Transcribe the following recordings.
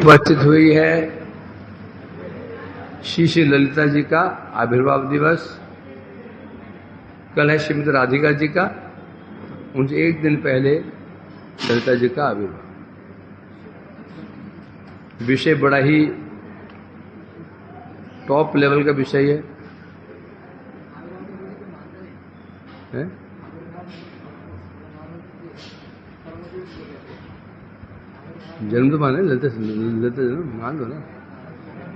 उपस्थित हुई है श्री श्री ललिता जी का आविर्भाव दिवस। कल है श्रीमती राधिका जी का, उनसे एक दिन पहले ललिता जी का आविर्भाव। विषय बड़ा ही टॉप लेवल का विषय है? जन्म तो माने ललिता जन्म मान दो ना,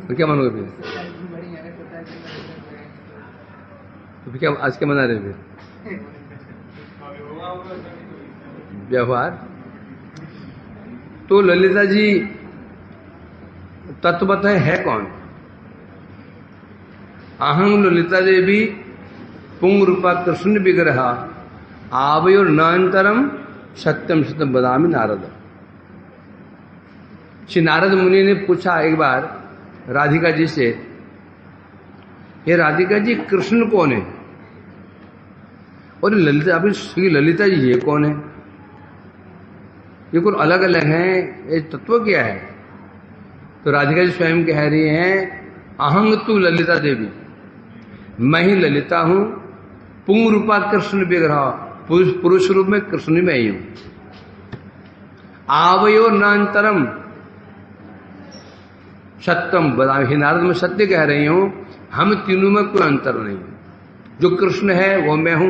तो क्या मानोगे फिर? तो फिर क्या आज क्या मना रहे फिर? व्यवहार। तो ललिता जी तत्वतः है कौन? अहं ललिता देवी पुंग रूपा कृष्ण विग्रह आवयोर नान्तरम सत्यम सत्यम बदामी नारद। श्री नारद मुनि ने पूछा एक बार राधिका जी से, हे राधिका जी कृष्ण कौन है? और ललिता, अभी श्री ललिता जी ये कौन है? ये कुछ अलग अलग हैं, ये तत्व क्या है? तो राधिका जी स्वयं कह रही हैं, अहं तु ललिता देवी, मैं ही ललिता हूं, पुंग रूपा कृष्ण विग्रह, पुरुष रूप में कृष्ण में ही हूं, आवयो नान्तरम सत्यम बदामी। हे नारद, मैं सत्य कह रही हूं, हम तीनों में कोई अंतर नहीं। जो कृष्ण है वो मैं हूं,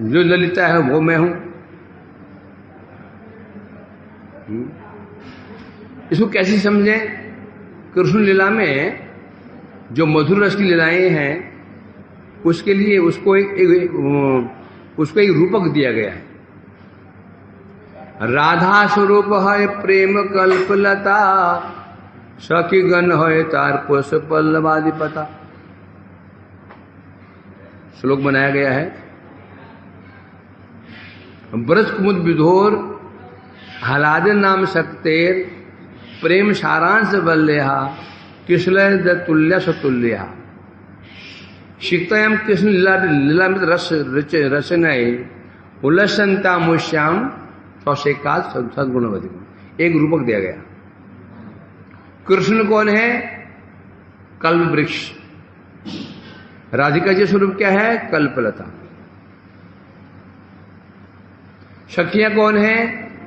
जो ललिता है वो मैं हूं। इसको कैसे समझें? कृष्ण लीला में जो मधुर रस की लीलाएं हैं उसके लिए उसको एक रूपक दिया गया है। राधा स्वरूप है प्रेम कल्पलता, सखी गण है तार पुष पल्लवादि पता। श्लोक बनाया गया है। ब्रज कुमुद विधोर हलाद नाम शक्तेर प्रेम सारांश बल्लेहा कृष्ण तुल्य सतुल्य। शिक्तयम कृष्ण लीला में रस रचनय उल्लसंता मुश्याम सौशेका सदगुणवती। एक रूपक दिया गया। कृष्ण कौन है? कल्प वृक्ष। राधिका जी स्वरूप क्या है? कल्पलता। सखियां कौन है?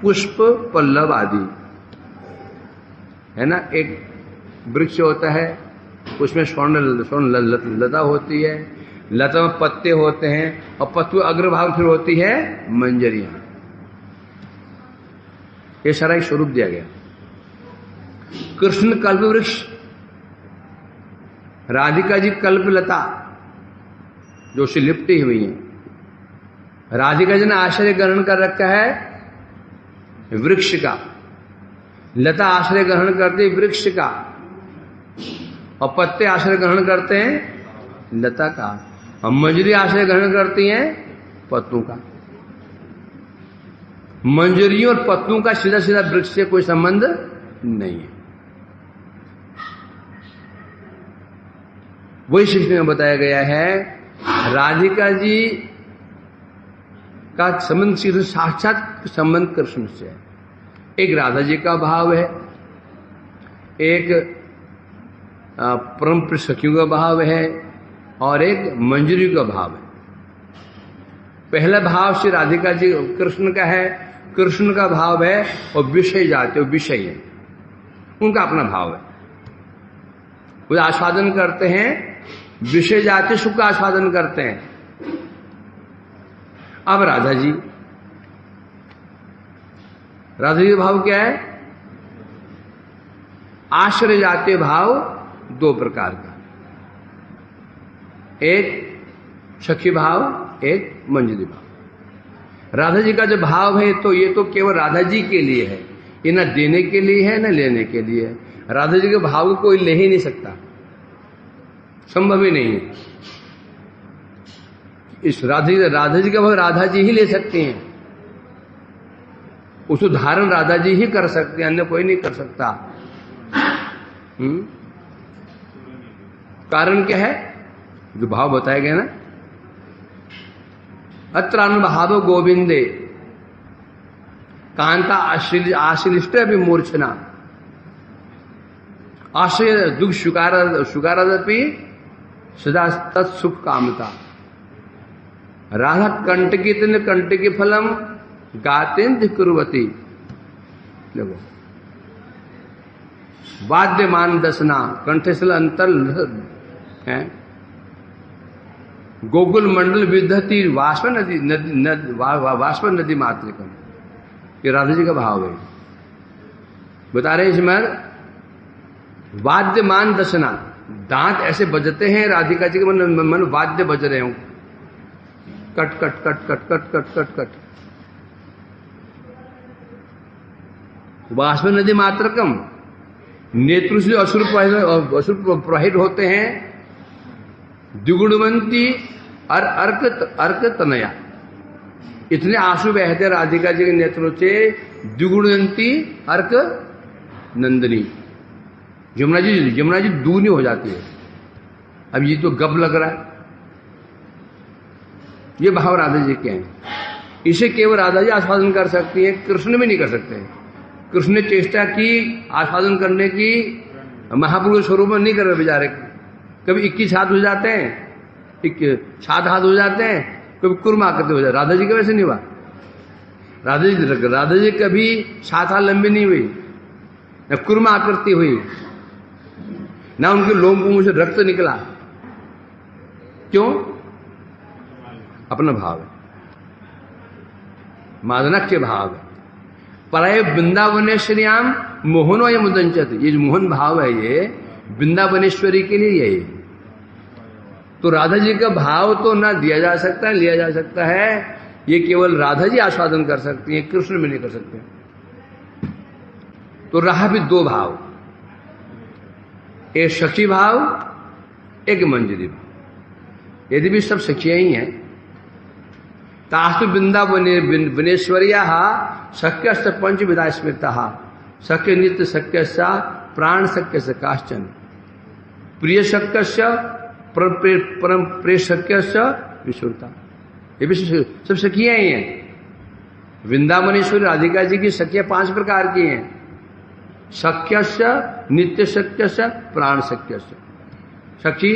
पुष्प पल्लव आदि, है ना। एक वृक्ष होता है, उसमें स्वर्ण लता होती है, लता में पत्ते होते हैं और पत्तों अग्रभाग फिर होती है मंजरियां। ये सारा एक स्वरूप दिया गया। कृष्ण कल्प वृक्ष, राधिका जी कल्पलता जो से लिपटी हुई है। राधिका जी ने आश्रय ग्रहण कर रखा है वृक्ष का, लता आश्रय ग्रहण करते वृक्ष का, और पत्ते आश्रय ग्रहण करते हैं लता का, और मंजरी आश्रय ग्रहण करती हैं पत्तों का। मंजरियों और पत्तों का सीधा सीधा वृक्ष से कोई संबंध नहीं है। वही शिक्षा में बताया गया है। राधिका जी का संबंध सीधे साक्षात संबंध कृष्ण से है। एक राधा जी का भाव है, एक परम सखियों का भाव है, और एक मंजरी का भाव है। पहला भाव श्री राधिका जी कृष्ण का है, कृष्ण का भाव है, और विषय जाते विषय है, उनका अपना भाव है। वो आस्वादन करते हैं, विषय जाते सुख का आस्वादन करते हैं। अब राधा जी का भाव क्या है? आश्रय जाते भाव दो प्रकार का, एक सखी भाव, एक मंजरी भाव। राधा जी का जो भाव है तो ये तो केवल राधा जी के लिए है, ये न देने के लिए है न लेने के लिए है। राधा जी के भाव को कोई ले ही नहीं सकता, संभव ही नहीं है। इस राधा जी का भाव राधा जी ही ले सकते हैं, उसको धारण राधा जी ही कर सकते हैं, अन्य कोई नहीं कर सकता। कारण क्या है? जो भाव बताया गया ना, अत्र अनुभाव गोविंदे कांता आश्लिष्ट अभी मूर्छना। आश्रय दुख शुकारदपि सदा तत्सुख कामता। राधा कंटकितन कंटकी फलम गातेन्द्र कुर्वती। देखो वाद्यमान दसना कंठस्थल अंतर है। गोकुल मंडल विद्धति वाष्प नदी मातृकम। ये राधा जी का भाव है। बता रहे इसमें वाद्यमान दसना, दांत ऐसे बजते हैं राधिका जी के मन वाद्य बज रहे हो, cut cut cut cut cut cut cut cut. वाष्प नदी मात्रकम, नेत्र से असुर प्रवाहित होते हैं। द्विगुणवंती और अर्क तनया, इतने आंसू बहते राधिका जी के नेत्रों से। द्विगुणवंती अर्क नंदिनी, यमुना जी दूनी हो जाती है। अब ये तो गप लग रहा है। ये भाव राधा जी के हैं। इसे केवल राधा जी आस्वादन कर सकती है, कृष्ण भी नहीं कर सकते। कृष्ण ने चेष्टा की आस्वादन करने की, महापुरुष स्वरूप में नहीं कर रहे बेचारे। कभी 21 हाथ हो जाते हैं, 7 हाथ हो जाते हैं, कभी कुर्म आकृति हो जाते। राधा जी का वैसे नहीं हुआ। राधा जी कभी 7 हाथ लंबी नहीं हुई, न कुर्म आकृति हुई, ना उनके लोम से रक्त निकला। क्यों? अपना भाव है, मादनक्य भाव है। परय वृंदावनेश्वरियाम मोहनो ये मुदंचत। ये जो मोहन भाव है ये वृंदावनेश्वरी के लिए यही। तो राधा जी का भाव तो ना दिया जा सकता है, लिया जा सकता है। ये केवल राधा जी आस्वादन कर सकती हैं, कृष्ण में नहीं कर सकते। तो रहा भी 2 भाव, एक सखी भाव, एक मंजरी भाव। यदि भी सब सखियां ही हैं। तास्तु वृंदावनेश्वर्या शक्य पंच विधा स्मृता। शक्य नित्य शक्य प्राण शक्य से काश्चन, प्रिय शक्य परम प्रिय शक्य विश्वता। ये भी सब सखियां ही हैं। वृंदावनेश्वरी राधिका जी की सखियां 5 प्रकार की हैं। शक्य नित्य शक्य प्राण शक्य। सखी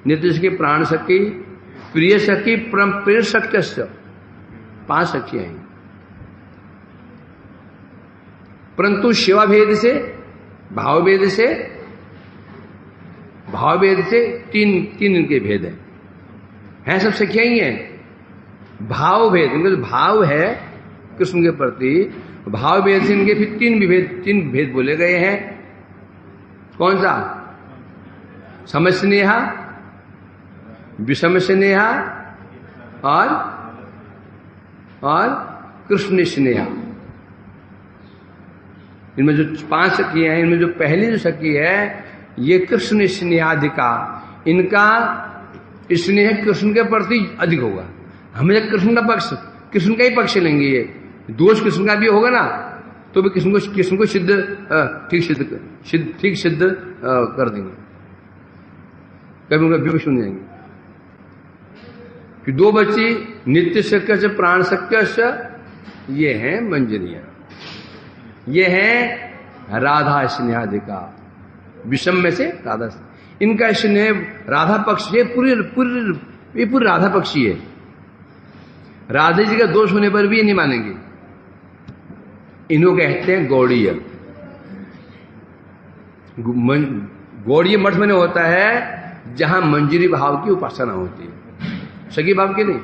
नित्य सखी, प्राण सखी, प्रिय सखी, परम प्रिय शक्य। 5 सखियां हैं। परंतु शिवा भेद से, भाव भेद से 3 इनके भेद हैं। सब सखियां ही हैं। भाव भेद, इनका भाव है कृष्ण के प्रति, भाव भेद से इनके फिर 3 भेद बोले गए हैं। कौन सा? समझ स्नेहा, विषम स्नेहा और कृष्ण स्नेहा। इनमें जो 5 सखी हैं, इनमें जो पहली जो सखी है ये कृष्ण स्नेहाधिका। इनका स्नेह कृष्ण के प्रति अधिक होगा। हमें कृष्ण का ही पक्ष लेंगे। ये दोष कृष्ण का भी होगा ना, तो भी कृष्ण को ठीक सिद्ध कर देंगे। कभी उनका भी सुन जाएंगे कि 2 बच्ची नित्य शक्य से प्राण शक्य से, ये हैं मंजरियां। ये हैं राधा स्नेहाधिका। विषम में से राधा, इनका स्नेह राधा पक्ष ये पूरी राधा पक्षी है। राधा जी का दोष होने पर भी ये नहीं मानेंगे। इन्हों कहते हैं गौड़ीय। गौड़ीय मठ में होता है जहां मंजरी भाव की उपासना होती है, सखी भाव की नहीं।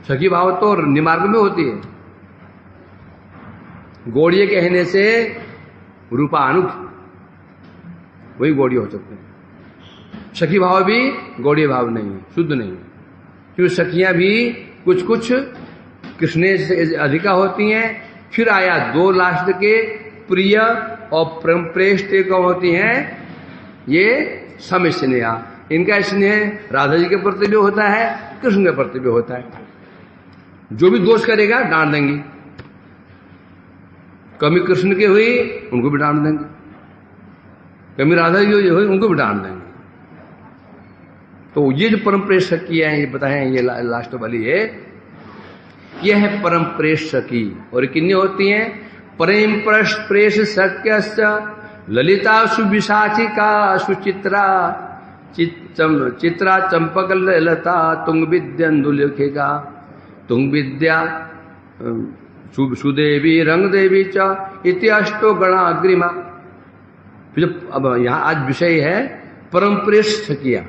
सखी भाव तो निमार्ग में होती है। गौड़ीय कहने से रूपानुग, वही गौड़ीय हो सकते हैं। सखी भाव भी गौड़ीय भाव नहीं है, शुद्ध नहीं है। क्योंकि सखियां भी कुछ कृष्ण से अधिका होती हैं। फिर आया 2 लास्ट के प्रिय और प्रेष्ठ कौन होती हैं? ये सम स्नेहा। इनका स्नेह राधा जी के प्रति भी होता है, कृष्ण के प्रति भी होता है। जो भी दोष करेगा डांट देंगी। कमी कृष्ण की हुई उनको भी डांट देंगे, कमी राधा जी की हुई उनको भी डांट देंगे। तो ये जो परम प्रेष सखी है, ये बताए ये लास्ट वाली है, ये है परम प्रेष सखी। और कितनी होती हैं? प्रेम प्रेष सख्य ललिता सुविशाखिका सुचित्रा चित्रा चंपक लता तुंग विद्यंदुलेखिका तुंग विद्या सुदेवी रंग देवी च इति अष्टो गणा अग्रिमा। फिर अब यहां आज विषय है परम प्रेष्ठ किया।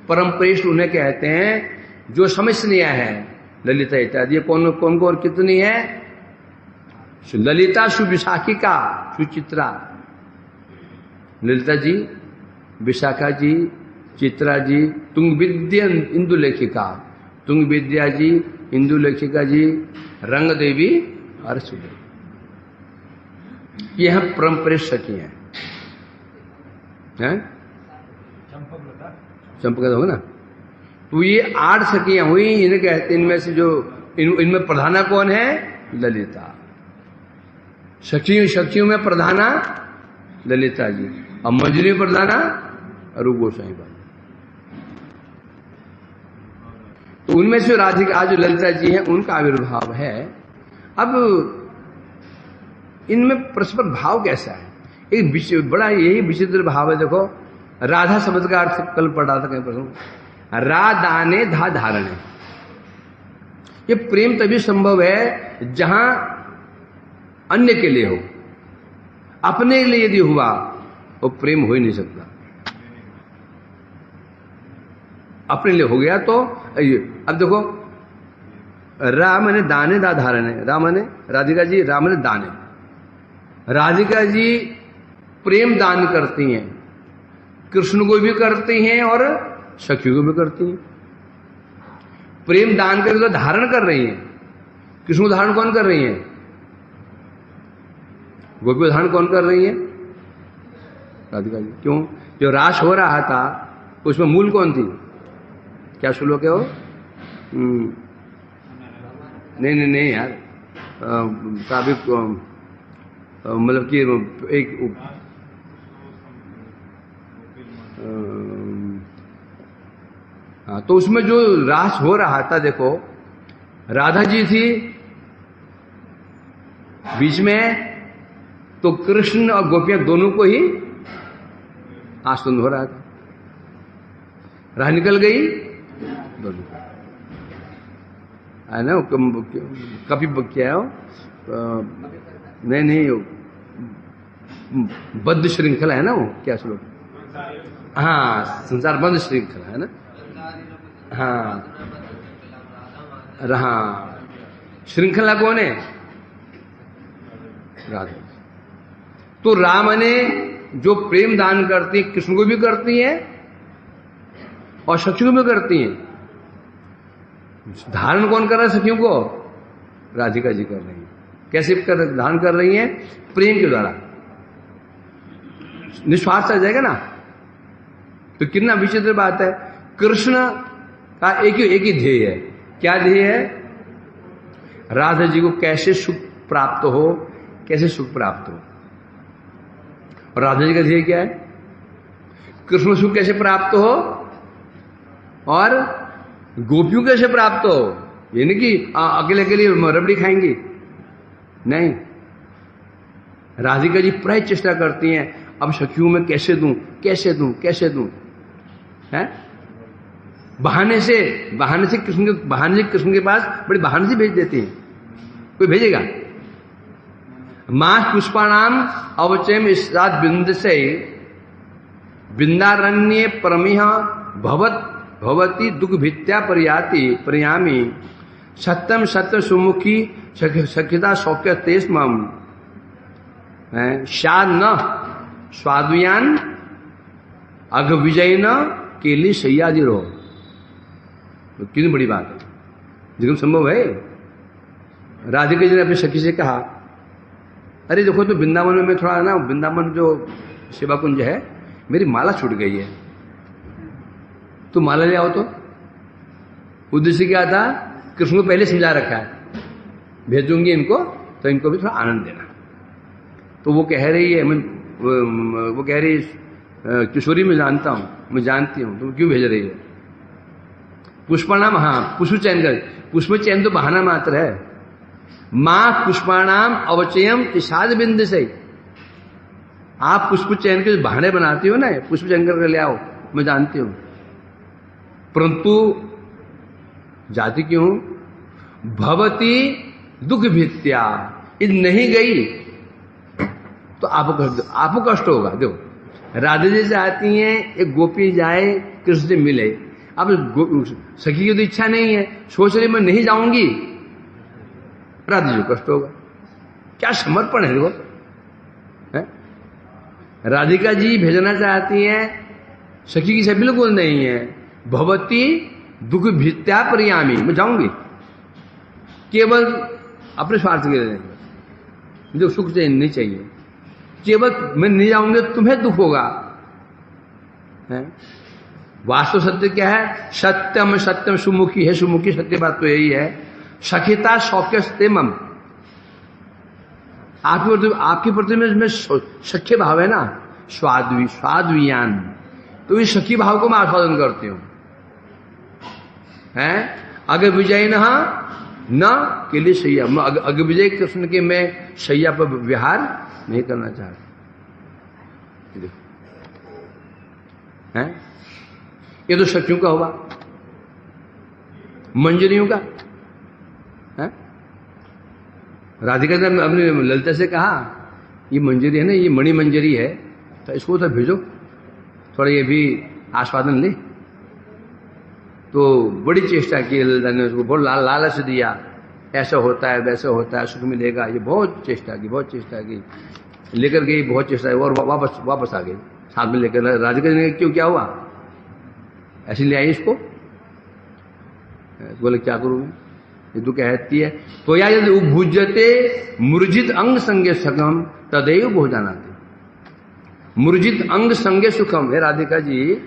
परम प्रेष्ठ उन्हें कहते हैं जो समझनीय है। ललिता इत्यादि कौन कौन को और कितनी है? ललिता सुविशाखिका सुचित्रा, ललिता जी, विशाखा जी, चित्रा जी, तुंग विद्या इंदुलेखिका, तुंग विद्या जी, इंदुलेखिका जी, रंग देवी और सुदेवी, यह परम प्रेष्ठ सखी हैं। चंपक होगा ना। तो ये 8 सखियां हुई। इन्हें कहते इनमें से जो इनमें प्रधाना कौन है? ललिता। सखियों में प्रधाना ललिता जी, और मंजरी में प्रधाना रूप गोस्वामी बाबा। तो उनमें से राधिका जो ललिता जी है उनका आविर्भाव है। अब इनमें परस्पर भाव कैसा है? एक बड़ा यही विचित्र भाव है। देखो, राधा शब्द का अर्थ कल पढ़ा था कहीं पर, राधाने धा धारण है। ये प्रेम तभी संभव है जहां अन्य के लिए हो। अपने के लिए यदि हुआ वो प्रेम हो ही नहीं सकता। अपने लिए हो गया तो अब देखो, राम ने दाने दा धारण है। राम ने राधिका जी, राम ने दाने। राधिका जी प्रेम दान करती हैं, कृष्ण को भी करती हैं और सखियों को भी करती हैं। प्रेम दान करके तो धारण कर रही हैं। कृष्ण को धारण कौन कर रही हैं? गोपी को धारण कौन कर रही है? राधिका जी। क्यों? जो रास हो रहा था उसमें मूल कौन थी? क्या श्लोक है वो? नहीं यार, साबिक मतलब कि एक हाँ, तो उसमें जो रास हो रहा था, देखो राधा जी थी बीच में, तो कृष्ण और गोपियां दोनों को ही आसुन हो रहा था। राह निकल गई दोनों को, है ना। कभी क्या हो? नहीं, बद्ध श्रृंखला है ना वो, क्या श्लोक? हाँ, संसार बंद श्रृंखला है ना। हाँ, रहा श्रृंखला कौन है? राधा। तो राम ने जो प्रेम दान करती है, कृष्ण को भी करती है और सखियों को भी करती हैं। धारण कौन कर रहा है सखियों को? राधिका जी कर रही है। कैसे धारण कर रही हैं? प्रेम के द्वारा। निस्वार्थ आ जाएगा ना। तो कितना विचित्र बात है। कृष्ण का एक ही ध्येय है। क्या ध्येय है? राधा जी को कैसे सुख प्राप्त हो, कैसे सुख प्राप्त हो। और राधा जी का ध्येय क्या है? कृष्ण सुख कैसे प्राप्त हो और गोपियों कैसे प्राप्त हो। ये नहीं कि अकेले अकेले रबड़ी खाएंगी, नहीं। राधिका जी प्राय चेष्टा करती हैं, अब सखियों में कैसे दूं, कैसे दूं, कैसे दूं, है। बहाने से कृष्ण के पास बड़े बहाने से भेज देती हैं। कोई भेजेगा? मास पुष्पाणाम अवचयम इस्रात बिंद से बिंदारण्य परमिह भवती दुख भित्या परियामी सत्यम सत्य सुमुखी सखिता सौख्य तेस्मम शाद न स्वादुयान अघ विजय न केली सैयादी रो। तो कितनी बड़ी बात है, जिसमें संभव है। राधिका जी ने अपनी सखी से कहा, अरे देखो तो वृंदावन में थोड़ा ना, वृंदावन जो सेवा कुंज है, मेरी माला छूट गई है, तो माला ले आओ। तो उद्देश्य क्या था? कृष्ण को पहले समझा रखा है, भेजूंगी इनको तो इनको भी थोड़ा आनंद देना। तो वो कह रही है, वो कह रही है, किशोरी मैं जानता हूं, मैं जानती हूं, तुम क्यों भेज रही है? पुष्पाणाम, हाँ पुष्प चयन कर, पुष्प चयन तो बहाना मात्र है। मां पुष्पाणाम अवचयम इसाद बिंद से, आप पुष्प चयन के बहाने बनाती हो ना, पुष्प चयन करके ले आओ, मैं जानती हूं, परंतु जाति क्यों? भवती दुख भित्या, यदि नहीं गई तो आपको कष्ट होगा। देखो राधे जी चाहती हैं एक गोपी जाए कृष्ण से मिले, अब सखी की तो इच्छा नहीं है, सोच रही मैं नहीं जाऊंगी, राधे जी को कष्ट होगा। क्या समर्पण है वो, है? राधिका जी भेजना चाहती हैं, सखी की से बिल्कुल नहीं है। भवती दुख भित्या परियामी, मैं जाऊंगी केवल अपने स्वार्थ के लिए, मुझे सुख चाहिए नहीं चाहिए, केवल मैं नहीं जाऊंगी तुम्हें दुख होगा, है? वास्तव सत्य क्या है? सत्यम सत्यम सुमुखी है, सुमुखी सत्य बात तो यही है। सखिता सौख्य मम, आपके प्रति में सख्य भाव है ना, स्वादवियान, तो इस सखी भाव को मैं आस्वादन करती हूं, है? अगर विजय न के लिए सैया, अगर विजय कृष्ण के मैं सैया पर विहार नहीं करना चाहता, है? ये तो सखियों का हुआ, मंजरियों का, है? राधिका ने अपनी ललिता से कहा ये मंजरी है ना, ये मणि मंजरी है, तो इसको तो भेजो, थोड़ा ये भी आस्वादन ले। तो बड़ी चेष्टा की ललिता ने, उसको बहुत लालच दिया, ऐसा होता है वैसा होता है, सुख मिलेगा, ये बहुत चेष्टा की, लेकर गई, बहुत चेष्टा की, और वापस आ गई साथ में लेकर। राधिका ने क्यों, क्या हुआ, ऐसे ले आई इसको? बोले क्या करूं मैं, ये तो कहती है तो या यदि उपभुज्यते मूर्जित अंग संगे सुखम तदैव भोजनाते, मूर्जित अंग संगे सुखम। है राधिका जी,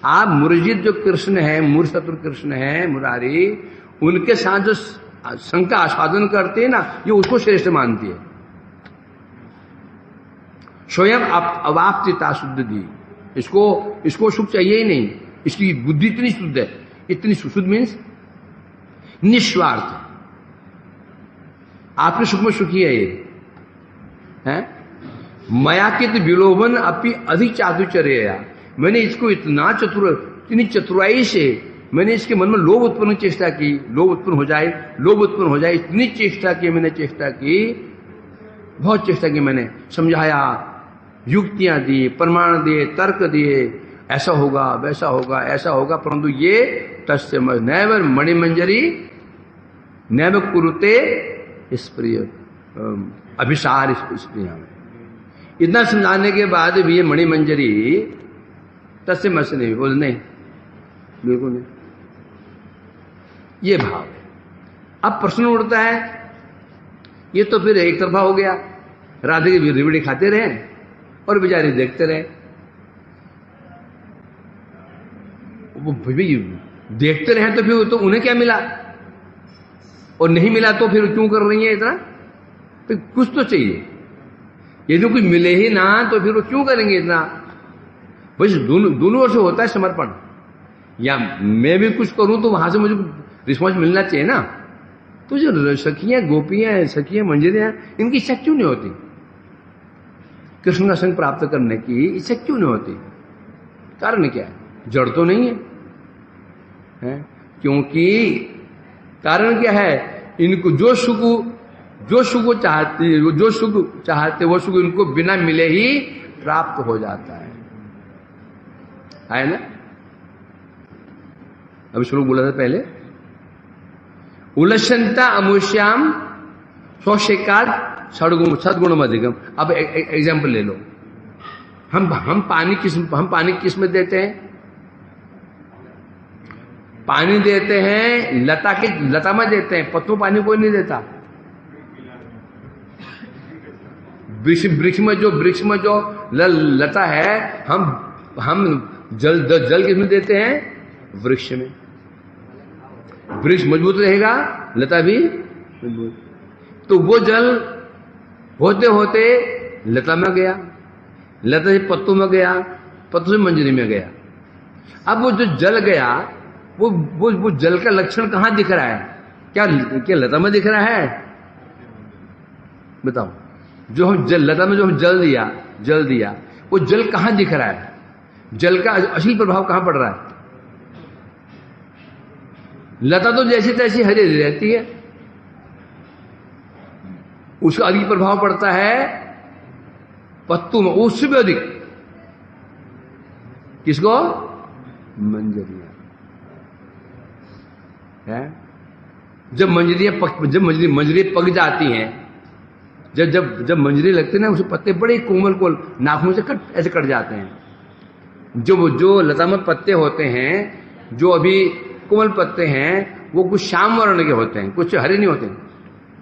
आप मूर्जित जो कृष्ण है, मूर शत्रु कृष्ण है मुरारी, उनके साथ जो संग का आस्वादन करते हैं ना, ये उसको श्रेष्ठ मानती है। स्वयं अवाप्तिता शुद्ध दी, इसको सुख चाहिए ही नहीं, इसकी बुद्धि इतनी शुद्ध है, इतनी शुद्ध मीन्स निस्वार्थ, आपके सुख में सुखी है ये, है? मयाकित विलोभन अपनी अधिक चातुर्य, मैंने इसको इतनी चतुराई से मैंने इसके मन में लोभ उत्पन्न चेष्टा की, लोभ उत्पन्न हो जाए, इतनी चेष्टा की, मैंने चेष्टा की, बहुत चेष्टा की, मैंने समझाया, युक्तियां दी, प्रमाण दिए, तर्क दिए, ऐसा होगा वैसा होगा ऐसा होगा, परंतु ये तस्य नैव मणिमंजरी नैव कुरुते स्प्रिय अभिसार स्प्रिया में। इतना समझाने के बाद भी ये मणिमंजरी तस्य मस नहीं, बोल नहीं, बिल्कुल नहीं, ये भाव है। अब प्रश्न उठता है, ये तो फिर एक तरफा हो गया, राधे की रिबड़ी खाते रहे और बेचारे देखते रहे, वो देखते रहे तो फिर तो उन्हें क्या मिला, और नहीं मिला तो फिर क्यों कर रही है इतना, तो कुछ तो चाहिए, यदि कुछ मिले ही ना तो फिर वो क्यों करेंगे इतना। बस दोनों ओर से होता है समर्पण, या मैं भी कुछ करूं तो वहां से मुझे रिस्पॉन्स मिलना चाहिए ना। तो जो सखियां गोपियां, सखियां मंजरियां, इनकी इच्छा क्यों नहीं होती, कृष्ण का संग प्राप्त करने की इच्छा क्यों नहीं होती? कारण क्या है? जड़ तो नहीं है? क्योंकि कारण क्या है, इनको जो सुख चाहते वो सुख इनको बिना मिले ही प्राप्त हो जाता है ना। अभी श्लोक बोला था पहले, उलसनता अमुष्याम स्वशिकार सदगुण अधिगम। अब एग्जाम्पल ले लो, हम पानी किस में देते हैं? पानी देते हैं लता में देते हैं, पत्तों पानी कोई नहीं देता। वृक्ष में जो लता है, हम जल किसमें देते हैं? वृक्ष में। वृक्ष मजबूत रहेगा, लता भी मजबूत। तो वो जल होते होते लता में गया, लता से पत्तों में गया, पत्तों से मंजरी में गया। अब वो जो जल गया, वो जल का लक्षण कहां दिख रहा है? क्या लता में दिख रहा है? बताओ। जो हम लता में जो हम जल दिया, वो जल कहां दिख रहा है, जल का असली प्रभाव कहां पड़ रहा है? लता तो जैसी तैसी हरी हरी रहती है, उसका अधिक प्रभाव पड़ता है पत्तों में, उससे भी अधिक किसको? मंजरियां है। जब मंजरी पक जाती हैं, जब जब जब मंजरी लगती है ना, उसके पत्ते बड़े कोमल को नाखून से ऐसे कट जाते हैं। जो लता में पत्ते होते हैं, जो अभी कोमल पत्ते हैं, वो कुछ श्याम वर्ण के होते हैं, कुछ हरे नहीं होते हैं,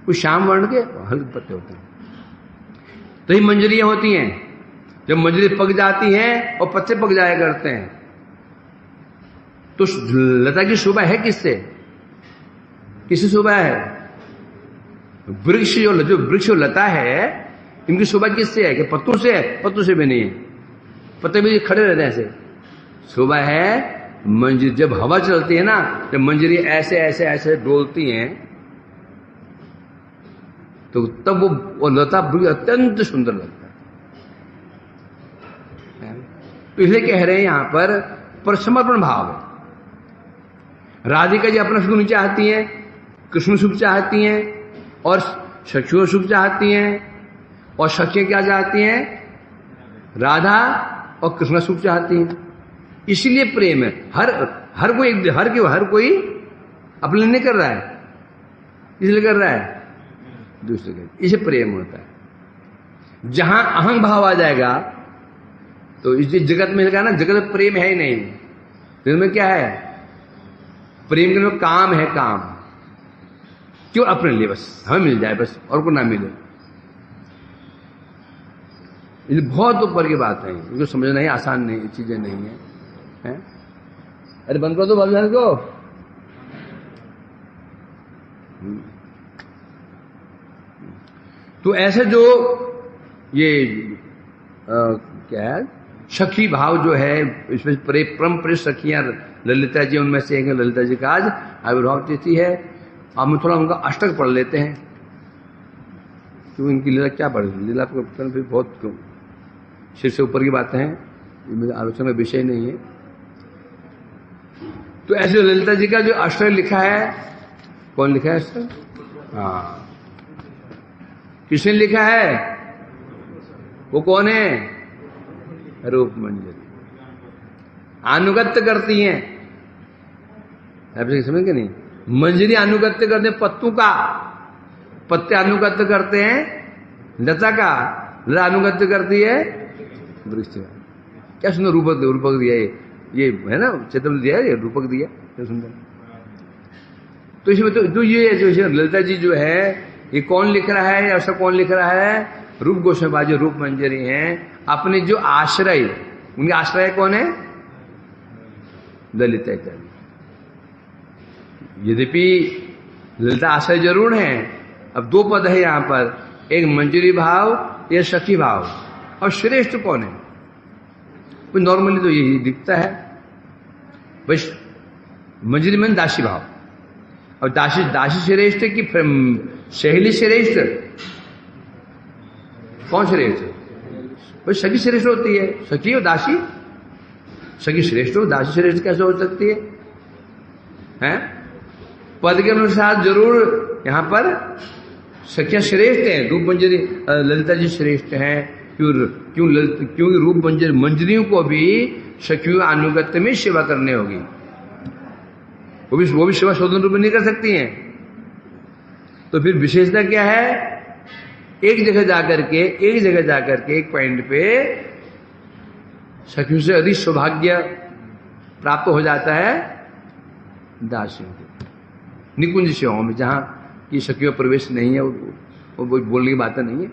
कुछ श्याम वर्ण के हल्के पत्ते होते हैं। तो ये मंजरियां होती हैं। जब मंजरी पक जाती हैं और पत्ते पक जाया करते हैं, तो लता की शोभा है किससे? किससे शोभा है? वृक्ष जो वृक्ष लता है, इनकी शोभा किससे है? कि पत्तों से है? पत्तों से भी नहीं है, पत्ते भी खड़े रहते हैं ऐसे। शोभा है मंजरी, जब हवा चलती है ना, जब मंजरी ऐसे ऐसे ऐसे डोलती हैं, तो तब वो लता अत्यंत सुंदर लगता है। तो इसलिए कह रहे हैं यहां पर समर्पण भाव है। राधिका जी अपना सुख नहीं चाहती हैं, कृष्ण सुख चाहती हैं, और सखियों सुख चाहती हैं, और सखियां क्या चाहती हैं? राधा और कृष्ण सुख चाहती हैं। इसलिए प्रेम है। हर कोई अपने नहीं कर रहा है, इसलिए कर रहा है दूसरे के, इसे प्रेम होता है। जहां अहंग भाव आ जाएगा, तो इस जगत में कहा ना, जगत में प्रेम है ही नहीं। जगत में क्या है? प्रेम के लिए काम है, काम क्यों? अपने लिए बस, हमें मिल जाए बस, और को ना मिले। ये बहुत ऊपर की बात है, इनको समझना ही आसान नहीं, चीजें नहीं है, हैं? अरे बंद कर दो भाभी को। तो ऐसे जो ये क्या है, सखी भाव जो है, इसमें परम प्रिय सखियां ललिता जी, उनमें से एक ललिता जी का आज आविर्भाव तिथि है। अब हम थोड़ा उनका अष्टक पढ़ लेते हैं, क्योंकि इनकी लीला क्या पढ़, लीला फिर बहुत सिर से ऊपर की बातें हैं, मेरे आलोचना का विषय नहीं है। तो ऐसे ललिता जी का जो अष्टक लिखा है, कौन लिखा है अष्टक? हाँ, किसने लिखा है? वो कौन है? रूप मंजरी। अनुगत्य करती हैं, समझ के नहीं? मंजरी अनुगत्य करते हैं पत्तों का, पत्ते अनुगत्य करते हैं लता का, लता अनुगत्य करती है वृक्ष का। क्या सुंदर रूपक दिया ये है ना, चैतन्य दिया है, ये रूपक दिया, क्या सुंदर। तो इसमें तो ये जो ललिता जी जो है, ये कौन लिख रहा है, ऐसा कौन लिख रहा है? रूप गोस्वामी जो रूप मंजरी हैं, अपने जो आश्रय, उनके आश्रय कौन है? ललिता का। यद्यपि ललिता आश्रय जरूर है। अब दो पद है यहां पर, एक मंजरी भाव, एक सखी भाव। और श्रेष्ठ कौन है? नॉर्मली तो यही दिखता है, बस मंजरी में दासी भाव। और दासी श्रेष्ठ की सहेली श्रेष्ठ, कौन श्रेष्ठ? बस सखी श्रेष्ठ होती है। सखी और दासी, सखी श्रेष्ठ हो, दासी श्रेष्ठ कैसे हो सकती है? हैं? पद के अनुसार जरूर यहां पर सखियां श्रेष्ठ हैं, रूप मंजरी ललिता जी श्रेष्ठ हैं। क्योंकि रूप मंजरियों को भी सखियों अनुगत्य में सेवा करने होगी, वो भी सेवा स्वतंत्र रूप में नहीं कर सकती हैं। तो फिर विशेषता क्या है? एक जगह जाकर के एक पॉइंट पे सखियों से अधिक सौभाग्य प्राप्त हो जाता है दासियों को, निकुंज सेवाओं में, जहां की सखियों प्रवेश नहीं है, वो बोलने की बातें नहीं है।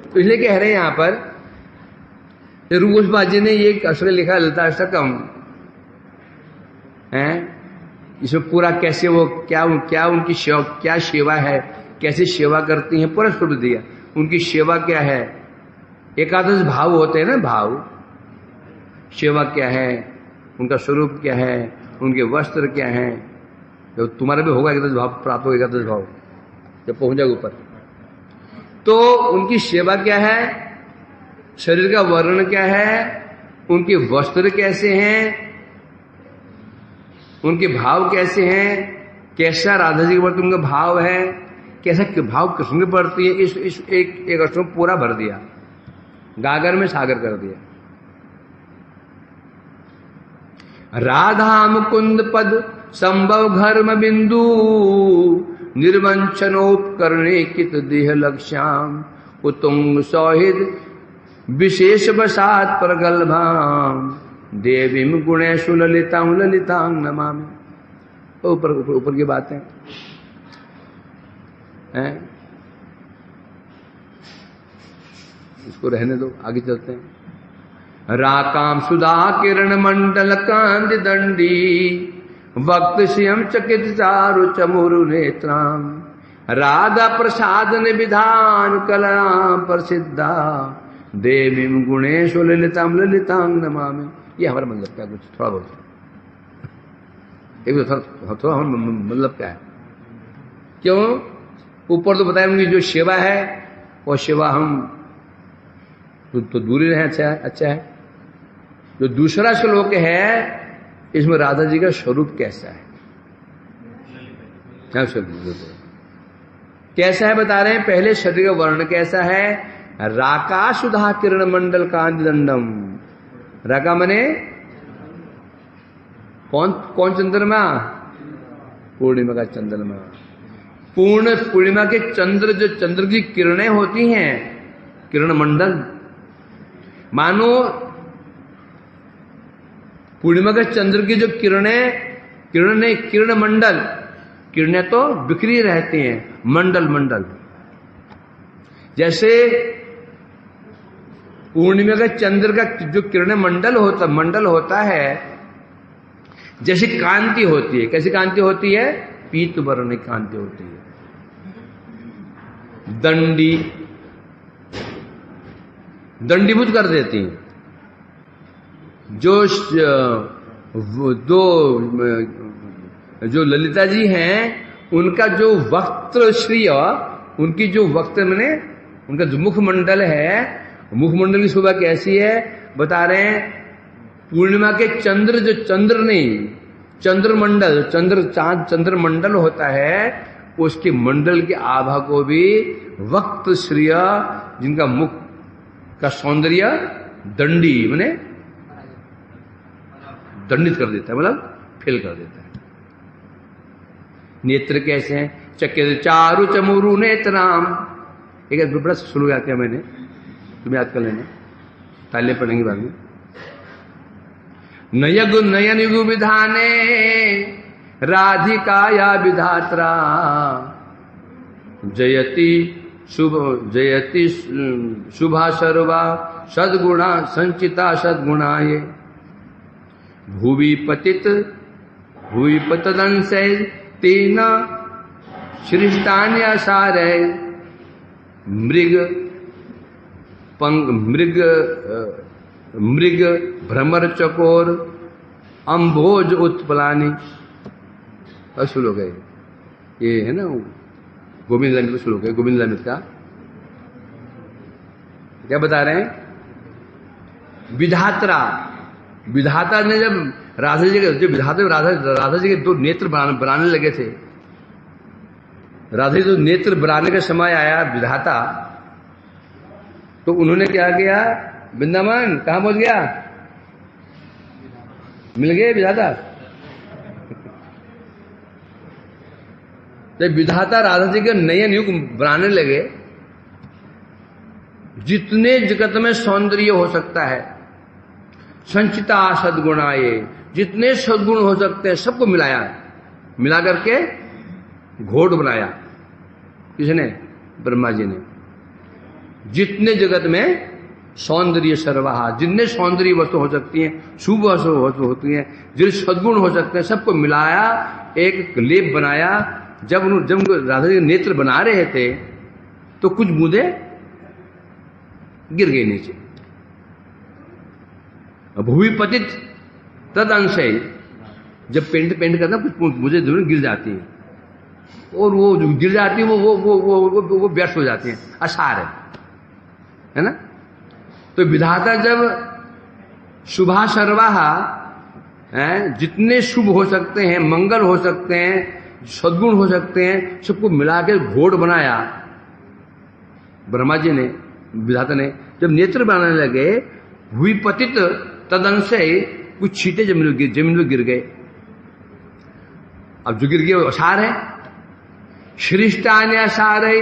तो इसलिए कह रहे हैं यहां पर रूपगोस्वामी जी ने ये अष्टक लिखा, ललिता अष्टकम है। इसमें पूरा कैसे वो क्या उनकी क्या सेवा है, कैसे सेवा करती हैं, पूरा स्वरूप दिया। उनकी सेवा क्या है, एकादश भाव होते हैं ना, भाव, सेवा क्या है, उनका स्वरूप क्या है, उनके वस्त्र क्या है। तो तुम्हारा भी होगा एकादश भाव, प्राप्त होगा एकादश भाव जब पहुंच जाएगा ऊपर। तो उनकी सेवा क्या है, शरीर का वर्ण क्या है, उनके वस्त्र कैसे हैं, उनके भाव कैसे हैं, कैसा राधा जी के प्रति उनका भाव है, कैसा भाव कृष्ण के प्रति है, इस एक अष्टों पूरा भर दिया, गागर में सागर कर दिया। राधा मुकुंद पद संभव घर्म बिंदु निर्वंचनोपकरणे कित देह लक्ष्याम उतुंग सौहिद विशेष बसात प्रगल्भाम देवीम गुणेशु ललितां ललितांग नमामि। ऊपर ऊपर ऊपर की बात है, इसको रहने दो, आगे चलते हैं। राकाम सुधा किरण मंडल कांद दंडी वक्त श्यम चकित चारु चमुरु नेत्राम राधा प्रसादन विधान कला प्रसिद्धा देवीम गुणेशु ललिताम ललितांग नमामि। ये हमारा मतलब क्या, कुछ थोड़ा बहुत एक थोड़ा मतलब क्या है, क्यों ऊपर तो बताया उनकी जो सेवा है वो सेवा हम तो दूरी रहे, अच्छा है। जो दूसरा श्लोक है इसमें राधा जी का स्वरूप कैसा है, कैसा है बता रहे हैं। पहले शरीर का वर्ण कैसा है, राका सुधा किरण मंडल कांति दंडम। राका मने कौन चंद्रमा, पूर्णिमा का चंद्रमा। पूर्ण पूर्णिमा के चंद्र, जो चंद्र की किरणें होती हैं, किरण मंडल, मानो पूर्णिमा के चंद्र की जो किरण मंडल, किरणें तो बिखरी रहती हैं, मंडल मंडल। जैसे पूर्णिमा के चंद्र का जो किरण मंडल होता है, जैसी कांति होती है, कैसी कांति होती है, पीत वर्ण की कांति होती है। दंडीभूत कर देती हैं। जो ललिता जी हैं, उनका जो वक्त्र श्रिय, उनकी जो वक्त्र मैंने उनका जो मुखमंडल है, मुखमंडल की शोभा कैसी है बता रहे हैं। पूर्णिमा के चंद्र, जो चंद्र नहीं, चंद्रमंडल, चांद चंद्रमंडल होता है, उसके मंडल के आभा को भी वक्त श्रिय, जिनका मुख का सौंदर्य दंडी माने दंडित कर देता है, मतलब फेल कर देता है। नेत्र कैसे हैं, चकित चारु चमुरु नेत्राम। एक बड़ा शुरू याद किया मैंने, तुम याद कर लेना, ताले पढ़ेंगे बाद में। नयन युग विधाने राधिकाया विधात्रा जयति शुभा सर्वा सद्गुणा संचिता सद्गुणाये भुवि पतदंशै तेन सृष्टान्य सारे मृग भ्रमर चकोर अम्भोज उत्पलानी। श्लोक है ये, है ना गोविंद ललित का श्लोक है, गोविंद ललित का। क्या बता रहे हैं, विधाता ने जब राधा जी के, जब राधा जी के दो नेत्र बनाने लगे थे, राधा जी जो नेत्र बनाने का समय आया विधाता, तो उन्होंने क्या किया, वृंदावन कहां पहुंच गया, मिल गए विधाता। जब विधाता राधा जी के नयन युग बनाने लगे, जितने जगत में सौंदर्य हो सकता है, संचिता सद्गुणाये, जितने सद्गुण हो सकते हैं सबको मिला करके घोट बनाया। किसने, ब्रह्मा जी ने। जितने जगत में सौंदर्य सर्वाहा, जितने सौंदर्य वस्तु हो सकती हैं, शुभ वस्तु होती हैं, जितने सद्गुण हो सकते हैं, सबको मिलाया, एक लेप बनाया। जब राधा जी नेत्र बना रहे थे तो कुछ बूंदे गिर गई नीचे। भूमि पतित तद अंशय, जब पेंट करता कुछ मुझे जरूर गिर जाती है, और वो जो गिर जाती है वो व्यर्थ हो जाती है, असार है ना। तो विधाता जब शुभा सर्वाहा, जितने शुभ हो सकते हैं, मंगल हो सकते हैं, सद्गुण हो सकते हैं, सबको मिला के घोड़ बनाया ब्रह्मा जी ने, विधाता ने। जब नेत्र बनाने लगे, हुई पतित, तदंश से कुछ छींटे जमीन में गिर गए। अब जो गिर गए वो असार है, श्रिष्टान्य असार है।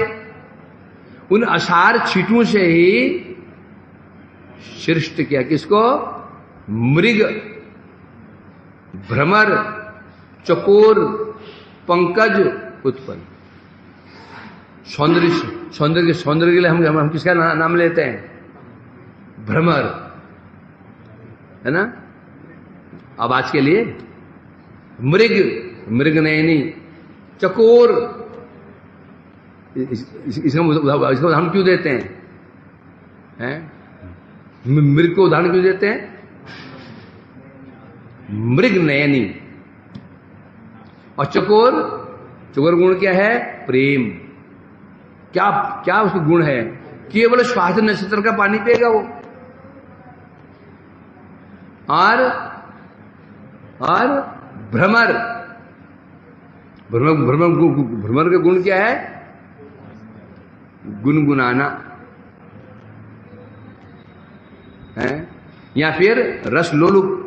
उन असार छींटों से ही सृष्ट किया किसको? मृग, भ्रमर, चकोर, पंकज उत्पन्न। सौंदर्य के लिए हम किसका नाम लेते हैं? भ्रमर, है ना। अब आज के लिए मृगनयनी, चकोर, इसका उदाहरण क्यों देते हैं? मृग को उदाहरण क्यों देते हैं? मृगनयनी। और चकोर गुण क्या है? प्रेम। क्या उसका गुण है? केवल स्वास्थ्य नक्षत्र का पानी पिएगा वो। और भ्रमर का गुण क्या है? गुनगुनाना है, या फिर रस लोलुप,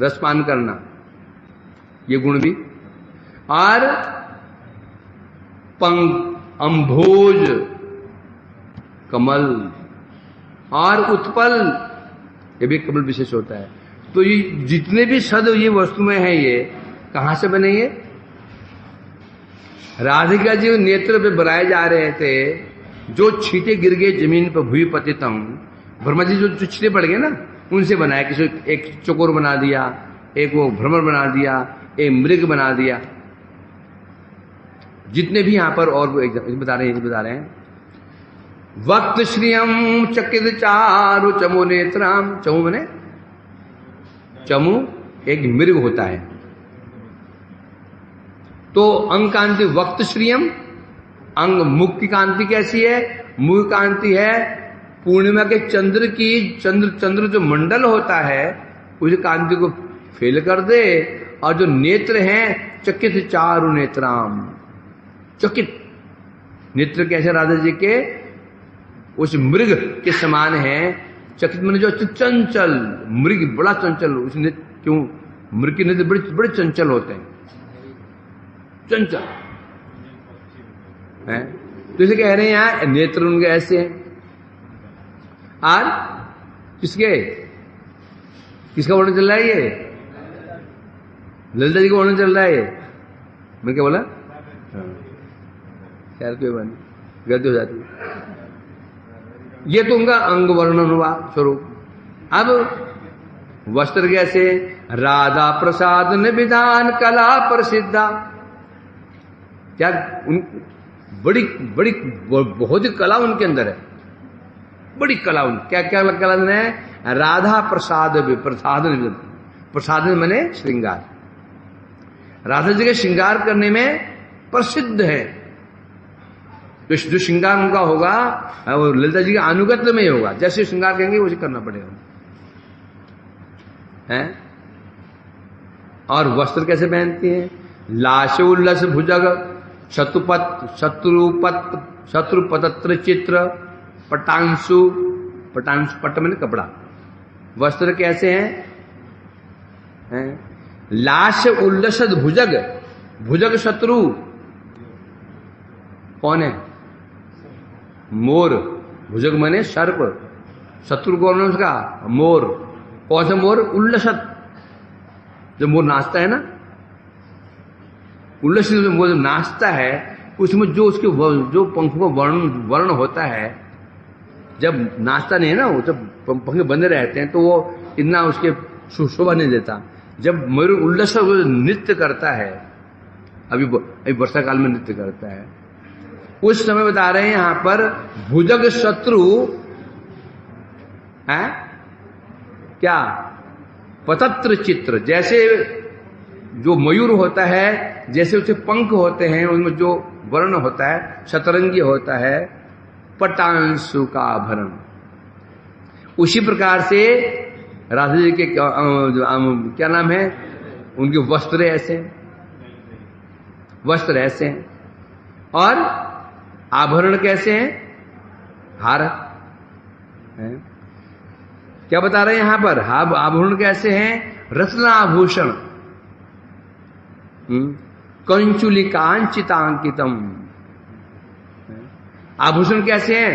रसपान करना, ये गुण भी। और अंभोज, कमल, और उत्पल, ये भी कमल विशेष होता है। तो ये जितने भी सद ये वस्तुएं हैं, ये कहां से बने? ये राधिका जी नेत्र पे बनाए जा रहे थे। जो छींटे गिर गए जमीन पर, भूमि पतितम, ब्रह्मा जी जो छींटे पड़ गए ना, उनसे बनाया। किसी एक चकोर बना दिया, एक वो भ्रमर बना दिया, एक मृग बना दिया। जितने भी यहां पर और बता रहे हैं। वक्त श्रियम चकित चारु चमो नेत्राम। चमु मने चमु एक मृग होता है। तो अंग कांति वक्त श्रियम, अंग मुख की कांति कैसी है? मुख कांति है पूर्णिमा के चंद्र की, चंद्र जो मंडल होता है उस कांति को फेल कर दे। और जो नेत्र हैं चकित चारु नेत्राम, चकित नेत्र कैसे राधा जी के? उस मृग के समान है। चकित मैंने जो चंचल, मृग बड़ा चंचल, उसने क्यों? मृग के नेत्र बड़े चंचल होते हैं, चंचल है। तो इसे कह रहे हैं यहां नेत्र उनके ऐसे हैं। और किसका वर्णन चल रहा है? ये ललिता जी का वर्णन चल रहा है। ये मैं क्या बोला? खैर कोई बात नहीं, गलती हो जाती है। ये तो उनका अंग वर्णन हुआ स्वरूप। अब वस्त्र कैसे? राधा प्रसाद निविधान कला प्रसिद्धा। क्या बड़ी बहुत ही कला उनके अंदर है, बड़ी कला। क्या कला है? राधा प्रसाद प्रसाद मैंने श्रृंगार। राधा जी के श्रृंगार करने में प्रसिद्ध है। तो जो श्रृंगार उनका होगा वो ललिता जी के अनुगत्य में ही होगा। जैसे श्रृंगार कहेंगे वैसे करना पड़ेगा, हैं? और वस्त्र कैसे पहनती हैं? लाश उल्लस भुजग शत्रुपत्र चित्र पटांशु पट में कपड़ा। वस्त्र कैसे हैं? लाश उल्लसद भुजग शत्रु कौन है? मोर। भुजग मने सर्प, शत्रु कौन है उसका? मोर। कौन सा मोर? उल्लसत। जब मोर नाचता है ना, उल्लसित मोर जब नाचता है, उसमें जो उसके जो पंखों का वर्ण होता है, जब नाचता नहीं है ना, वो जब पंखे बंधे रहते हैं तो वो इतना उसके शोभा नहीं देता। जब मयूर उल्लस नृत्य करता है, अभी वर्षा काल में नृत्य करता है, उस समय बता रहे हैं यहां पर भुजग शत्रु है क्या? पतत्र चित्र। जैसे जो मयूर होता है, जैसे उसके पंख होते हैं, उनमें जो वर्ण होता है सतरंगी होता है, पटांशु का आभरण। उसी प्रकार से राधा जी के क्या नाम है, उनके वस्त्र ऐसे, वस्त्र ऐसे हैं, और आभरण कैसे हैं, हार है। क्या बता रहे हैं यहां पर, आभूषण कैसे हैं, रत्नाभूषण, कंचुलिकांचितांकितम, आभूषण कैसे हैं,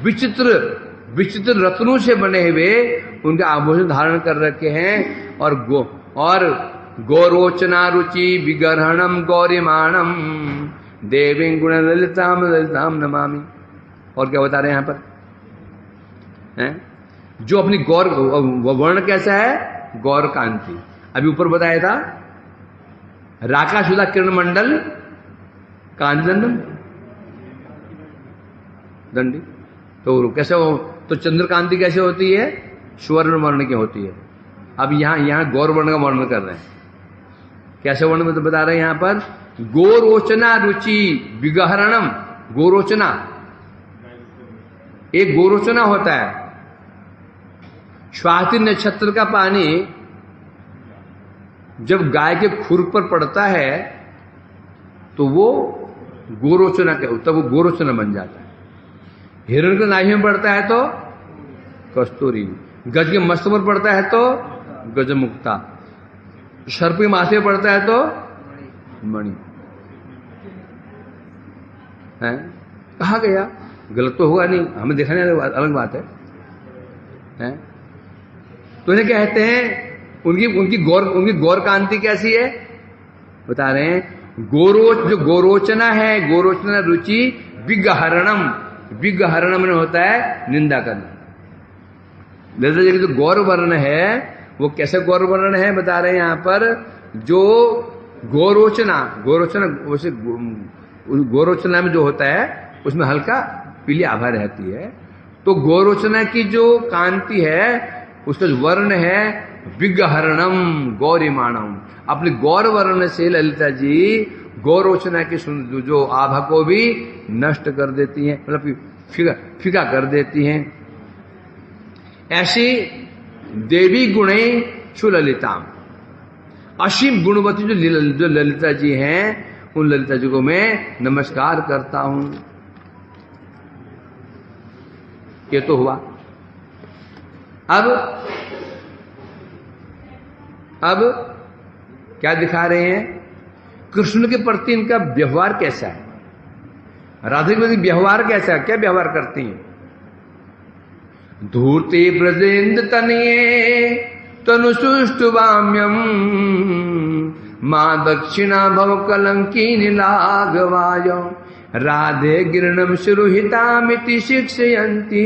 विचित्र विचित्र रत्नों से बने हुए उनके आभूषण धारण कर रखे हैं, और गौरोचना रुचि विगर्हणम गौरिमाणम देवी गुण ललिताम ललिताम नमामि। और क्या बता रहे हैं यहां पर, हैं? जो अपनी गौर वर्ण कैसा है, गौर कांति, अभी ऊपर बताया था, राकाशुदा किरण मंडल कांति दंडी, तो कैसे हो, तो चंद्रकांति कैसे होती है, सुवर्ण वर्ण की होती है। अब यहां गौर वर्ण का वर्णन कर रहे हैं, कैसे वर्ण में तो बता रहे हैं यहां पर, गोरोचना रुचि विगहरणम, गोरोचना, एक गोरोचना होता है, स्वाति नक्षत्र का पानी जब गाय के खुर पर पड़ता है तो वो गोरोचना के, तब वो गोरोचना बन जाता है। हिरण के नाभि में पड़ता है तो कस्तूरी, गज के मस्त पर पड़ता है तो गजमुक्ता, सर्प के माथे में पड़ता है तो मणि है। कहा गया, गलत तो होगा नहीं, हमें दिखाने अलग बात है, हैं? तो इन्हें कहते हैं, उनकी गौर कांति कैसी है, बता रहे हैं, जो गोरोचना है, गोरोचना रुचि विगहरणम, विगहरणम में होता है निंदा करना। ललिता जी की जो गौर वर्ण है वो कैसे गौर वर्ण है, बता रहे हैं यहां पर, जो गोरोचना वैसे गोरोचना में जो होता है उसमें हल्का पीली आभा रहती है, तो गोरोचना की जो कांति है उसका जो वर्ण है विगहरणम गौरिमाणम, अपने गौर वर्ण से ललिता जी गौरोचना की जो आभा को भी नष्ट कर देती हैं, मतलब फीका कर देती हैं। ऐसी देवी गुणे सुललिताम, असीम गुणवती जो ललिता जी हैं, उन ललिता जी को मैं नमस्कार करता हूं। ये तो हुआ। अब क्या दिखा रहे हैं, कृष्ण के प्रति इनका व्यवहार कैसा है, राधा के प्रति व्यवहार कैसा है, क्या व्यवहार करती हैं। धूर्ते ब्रजेन्द्र तनये तनु सुष्टुवाम्यम मां दक्षिणा भव कलंकी नीलागवाय राधे गिरणम सुरुहितामिति शिक्षयन्ति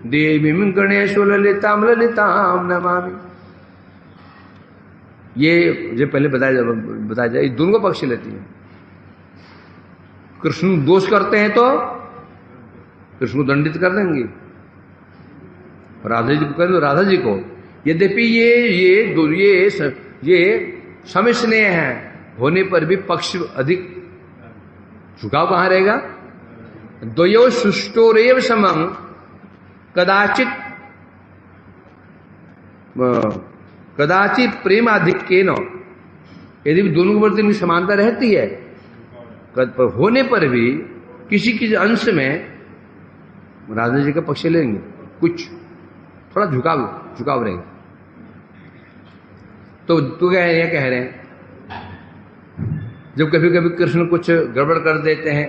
देवीं गणेश ललिताम ललिताम नमामि। ये जो पहले बताया जाए, दोनों को पक्ष लेती है। कृष्ण दोष करते हैं तो कृष्ण को दंडित कर देंगे, राधा जी को करें तो राधा जी को। यद्यपि ये समिश्नेय है होने पर भी पक्ष अधिक झुकाव कहां रहेगा। द्वयो सुष्टोरेव समम कदाचित प्रेमाधिक्येन, यदि दोनों के प्रति इनकी समानता रहती है, होने पर भी किसी किसी अंश में राधा जी का पक्ष लेंगे, कुछ थोड़ा झुकाव रहेगा। तो ये कह रहे हैं, जब कभी कभी कृष्ण कुछ गड़बड़ कर देते हैं,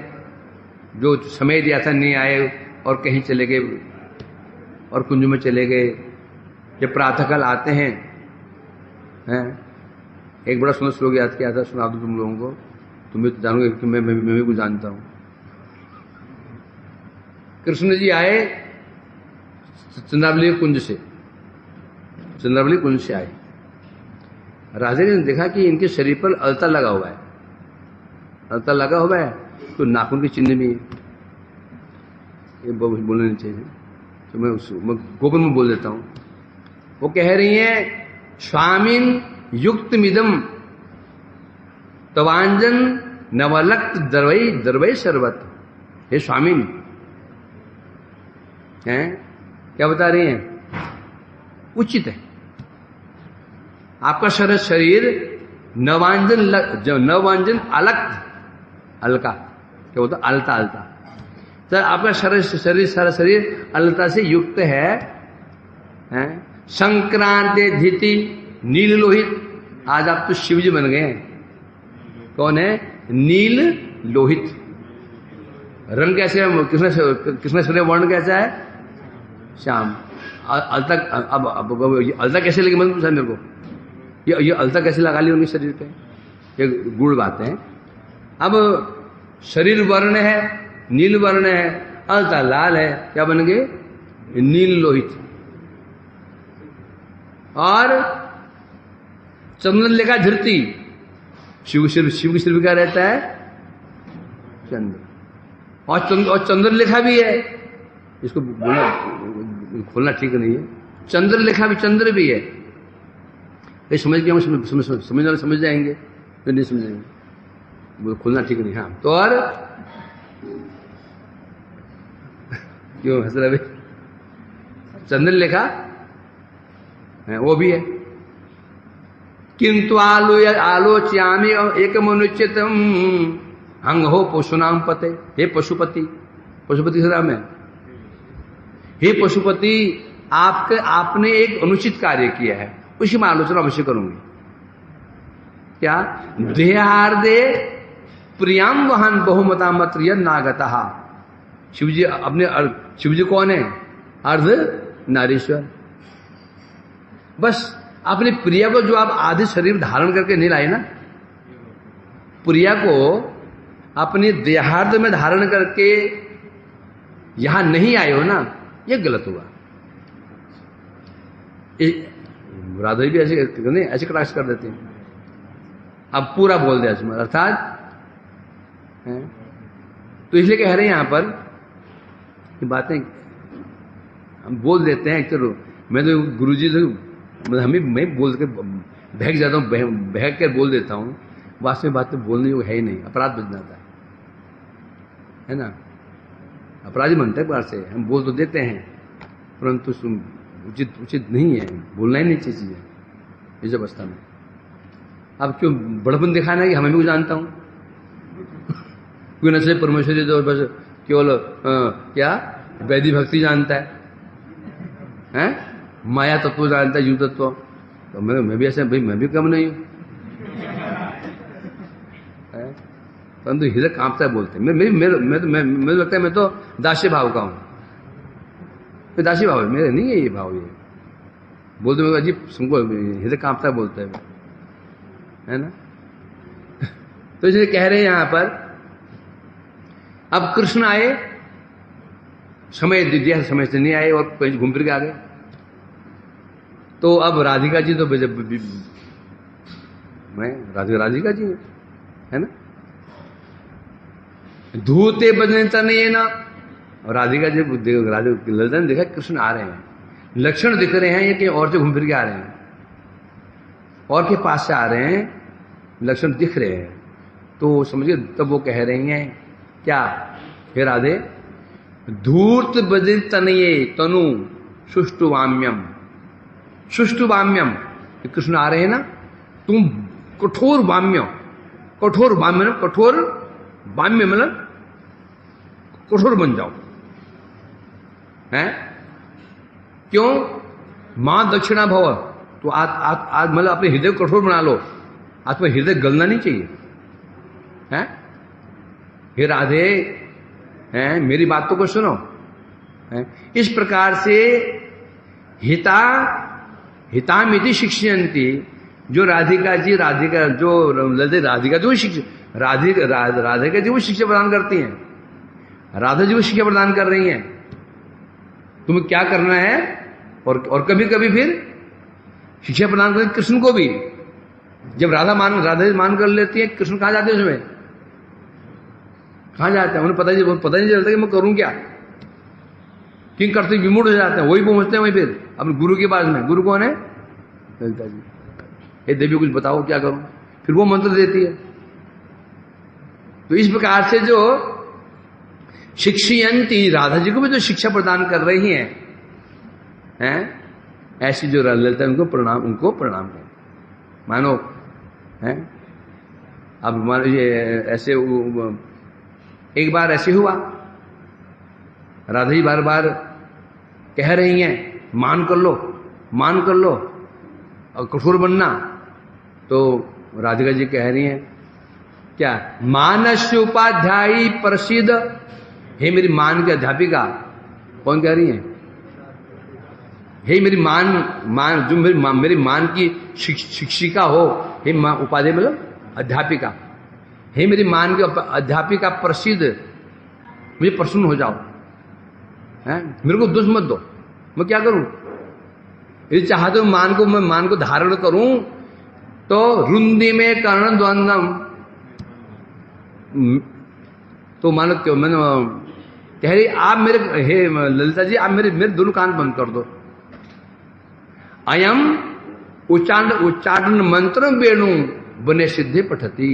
जो समय दिया था नहीं आए और कहीं चले गए और कुंज में चले गए, जब प्रातःकाल आते हैं, एक बड़ा सुंदर श्लोक याद किया था, सुना दो तुम लोगों को, तुम्हें तो जानोगे कि मैं भी कुछ जानता हूं। कृष्ण जी आए चंद्रावली कुंज से आए, राजा ने देखा कि इनके शरीर पर अलता लगा हुआ है, तो नाखून के चिन्ह भी है। ये बोलना नहीं चाहिए, तो मैं गोपन में बोल देता हूं। वो कह रही है, स्वामिन युक्त मिदम तवांजन नवलक्त दरवई शरबत। हे स्वामिन, हैं क्या बता रही हैं? उचित है। आपका शरीर नवांजन अलका क्या होता? अलता अलता। तो आपका शरीर अलता से युक्त है? संक्रांति धिति नील लोहित। आज आप तो शिव जी बन गए हैं। कौन है? नील लोहित। रंग कैसे है? कृष्ण सूर्य वर्ण कैसा है? श्याम। अलता अब अलता कैसे लगी? मतलब पूछा मेरे को, ये अलता कैसे लगा ली उनके शरीर पे? ये गुड़ बातें हैं। अब शरीर वर्ण है, नील वर्ण है, अलता लाल है, क्या बन गए? नील लोहित। और चंद्रन लेखा धरती। शिव की सिर क्या रहता है? चंद्र। और चंद्र लेखा भी है। इसको खोलना ठीक नहीं है। चंद्र लेखा भी, चंद्र भी है। ये समझ गया? समझ वाले समझ जाएंगे, तो नहीं समझेंगे, वो खोलना ठीक नहीं। हाँ, तो और क्यों हंस रहे? चंद्र लेखा है, वो भी है। किंतु आलोच्यामि एक मनुचितम अंग हो पशुनाम पते। हे पशुपति, पशुपति से राम है। हे पशुपति, आपने एक अनुचित कार्य किया है, उसी में आलोचना अवश्य करूंगी। क्या? देहार्दे प्रियाम वहन बहुमता मत नागता। शिवजी अपने, शिवजी कौन है? अर्ध नारीश्वर। बस अपने प्रिया को जो आप आधे शरीर धारण करके नहीं लाए ना, प्रिया को अपने देहार्द में धारण करके यहां नहीं आए हो ना, ये गलत हुआ। राधा भी ऐसे कटाक्ष कर देते हैं। अब पूरा बोल दिया इसमें, अर्थात तो इसलिए कह रहे हैं यहां पर कि बातें हम बोल देते हैं। चलो मैं तो गुरुजी से मैं बोल के बहक जाता हूँ, बहक कर बोल देता हूँ। वास्तव में बात तो बोलने योग्य है ही नहीं, अपराध बन जाता है ना। अपराधी बनते हैं बार से। हम बोल तो देते हैं, परंतु उचित नहीं है, बोलना ही नहीं चाहिए चीजें इस अवस्था में। अब क्यों बड़पन दिखाना है कि हमें भी जानता हूं? क्यों नचले परमेश्वरी तो बस केवल क्या वैदिक भक्ति जानता है? माया तत्व जानता है, युग तत्व। तो मैं भी ऐसे, भाई मैं भी कम नहीं हूं। परंतु हृदय कांपता है बोलते। मेरे लगता है मैं तो दास्य भाव का हूं। दासी भाव है मेरे, नहीं है ये भाव। ये बोलते मेरे अजीब सुनको हृदय कांपता है बोलते है ना। तो इसलिए कह रहे हैं यहां पर, अब कृष्ण आए, समय दिया, समय से नहीं आए और कहीं घूम फिर के आ गए। तो अब राधिका जी तो मैं राधिका जी है ना। धूते बदने तनये ना। और राधिका जी ललिता ने देखा कृष्ण आ रहे हैं, लक्षण दिख रहे हैं ये कि और से घूम फिर के आ रहे हैं, और के पास से आ रहे हैं, लक्षण दिख रहे हैं। तो समझिए तब वो कह रही हैं क्या? हे राधे, धूर्त बदल तनये तनु सुष्टुवाम्यम। सुष्टुवाम्यम, कृष्ण आ रहे हैं ना, तुम कठोर वाम्य मतलब कठोर बन जाओ। हैं? क्यों? मां दक्षिणा भव। तो आज मतलब अपने हृदय को कठोर बना लो। आज तुम्हें हृदय गलना नहीं चाहिए। हैं? हे राधे, हैं, मेरी बातों को सुनो। हैं? इस प्रकार से हितामिति शिक्षयंती, जो राधिका जो राधिका जो शिक्षा राधिका जी वो शिक्षा प्रदान करती हैं, राधा जी वो शिक्षा प्रदान कर रही हैं तुम्हें क्या करना है। और कभी कभी फिर शिक्षा प्रदान करती कृष्ण को भी। जब राधा मान कर लेती है, कृष्ण कहां जाते हैं उसमें? कहां जाते हैं? उन्हें पता नहीं चलता कि मैं करूं क्या। किंग करते विमूढ़ हो जाते हैं, वही पहुंचते हैं वहीं फिर अपने गुरु के पास में। गुरु कौन है? ललिता जी। हे देवी कुछ बताओ क्या करूं? फिर वो मंत्र देती है। तो इस प्रकार से जो शिक्षयंती, राधा जी को भी जो शिक्षा प्रदान कर रही हैं, हैं, ऐसी जो ललिता उनको प्रणाम करें। मानो हैं, अब मान ये ऐसे एक बार ऐसे हुआ, राधा जी बार बार कह रही हैं मान कर लो और कठोर बनना, तो राधिका जी कह रही हैं क्या, मानस्य उपाध्यायी प्रसिद्ध, हे मेरी मान की अध्यापिका। कौन कह रही है? हे मेरी मान जो मेरी मान की शिक्षिका हो, हे उपाध्याय मतलब अध्यापिका, हे मेरी मान की अध्यापिका प्रसिद्ध, मुझे प्रसन्न हो जाओ, हैं, मेरे को दोष मत दो, मैं क्या करूं? यदि चाहते हो मैं मान को धारण करूं तो रुंदी में कर्ण द्वंद्वम, तो मानो क्यों, मैंने कह रही आप मेरे, हे ललिता जी आप मेरे दोनों कान बंद कर दो। अयम उच्चाटन मंत्र वेणु बने सिद्धि पठती।